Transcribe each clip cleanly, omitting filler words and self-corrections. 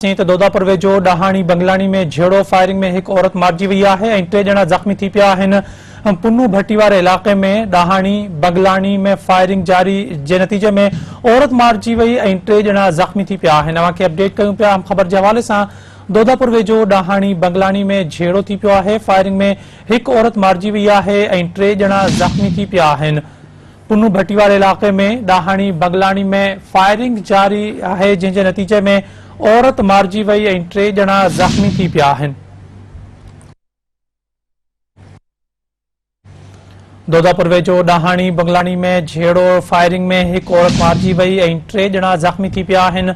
त दोदापुर वेझो डाहाणी बंगलानी में झेड़ो फायरिंग में एक औरत मारिजी वई आहे ऐं 3 ॼणा ज़ख़्मी थी पिया आहिनि। पुन्नू भट्टी वारे इलाक़े में डाहाणी बंगलानी में फायरिंग जारी जे नतीजे में औरत मारिजी वई ऐं 3 ॼणा ज़ख़्मी थी पिया आहिनि। अवांखे अपडेट कयूं पिया ख़बर जे हवाले सां। दोदापुर वेझो डाहाणी बंगलानी में झेड़ो थी पियो आहे। फायरिंग में एक औरत मारिजी वई आहे ऐं 3 ॼणा ज़ख़्मी थी पिया आहिनि। पुन्नू भट्टी वारे इलाक़े में डाहाणी बंगलानी में फायरिंग जारी है जंहिंजे नतीजे में औरत मारिजी वई ऐं 3 ॼणा ज़ख़्मी थी पिया आहिनि। दोदापुर वेझो डाहाणी बंगलानी में झेड़ो फायरिंग में एक औरत मारिजी वई ऐं 3 ॼणा ज़ख़्मी थी पिया आहिनि।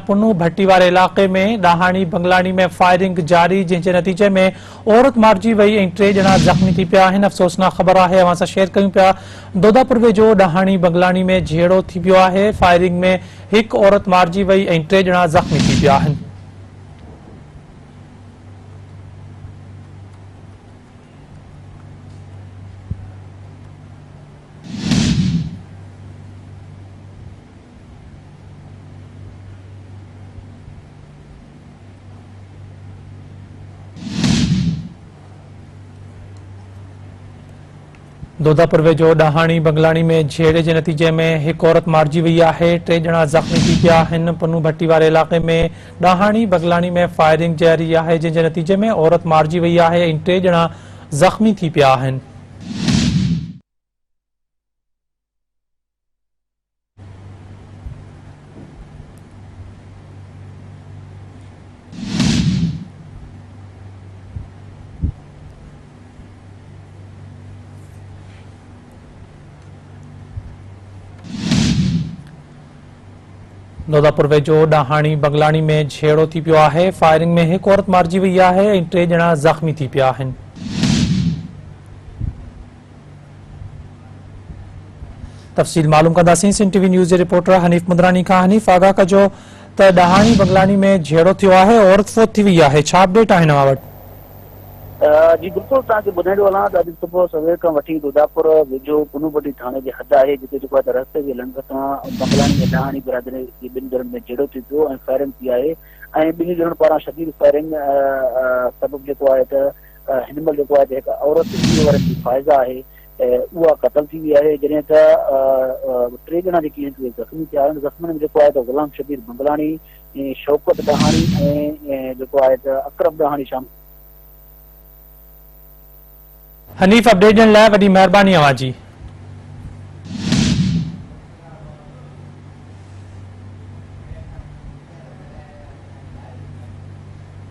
पुन्नू भट्टी वारे इलाक़े में डाहाणी बंगलानी में फायरिंग जारी जंहिंजे नतीजे में औरत मारिजी वई ऐं 3 ॼणा ज़ख़्मी थी पिया आहिनि। अफ़सोसनाक ख़बर आहे, अवां सां शेयर कयूं पिया। दोदापुर वेझो डाहाणी बंगलानी में झेड़ो थी पियो आहे। फायरिंग में एक औरत मारिजी वई ऐं 3 ॼणा ज़ख़्मी थी पिया आहिनि। दोदापुर वेझो डाहाणी बंगलानी में झेड़े के नतीजे में एक औरत मारिजी वई आहे। 3 ॼणा ज़ख़्मी थी पिया आहिनि। पुन्नू भट्टी वारे इलाक़े में डाहाणी बंगलानी में फायरिंग जारी आहे जंहिंजे नतीजे में औरत मारिजी वई आहे ऐं 3 ॼणा ज़ख़्मी थी पिया आहिनि। दोदापुर वेझो डाहाणी बंगलानी में झेड़ो थी पियो आहे। फायरिंग में एक औरत मारिजी वई आहे ऐं 3 ॼणा ज़ख़्मी थी पिया आहिनि। तफ़सील मालूम कंदासीं सिंध टीवी न्यूज़ जे रिपोर्टर हनीफ़ मुदरानी खां। हनीफ़, आगाह कजो त डाहाणी बंगलानी में झेड़ो थियो आहे, औरत फोत थी वई आहे, छा अपडेट आहे अवां वटि? जी बिल्कुल तक बुधाई हलां तो अॼु सुबुह सवेर खां वठी दोदापुर वेझो पुन्नू भट्टी थाने के हद है जिते रस्ते के लंघ सां बंगलानी ऐं डाहाणी बिरादरी के 2 ॼणनि में झेड़ो थी पियो ऐं फायरिंग थी आहे ऐं 2 ॼणनि पारां शदीद फायरिंग सबब जेको आहे त हिन महिल जेको आहे हिकु औरत जी फाइज़ा आहे उहा क़तल थी वई आहे, जॾहिं त 3 ॼणा जेके ज़ख़्मी थिया आहिनि। ज़ख़्मनि में जेको आहे त ग़ुलाम शबीर बंगलानी, शौकत डाहाणी ऐं जेको आहे त अकरम डाहाणी शामिल। हनीफ़, अपडेट ॾियण लाइ वॾी महिरबानी अवां जी।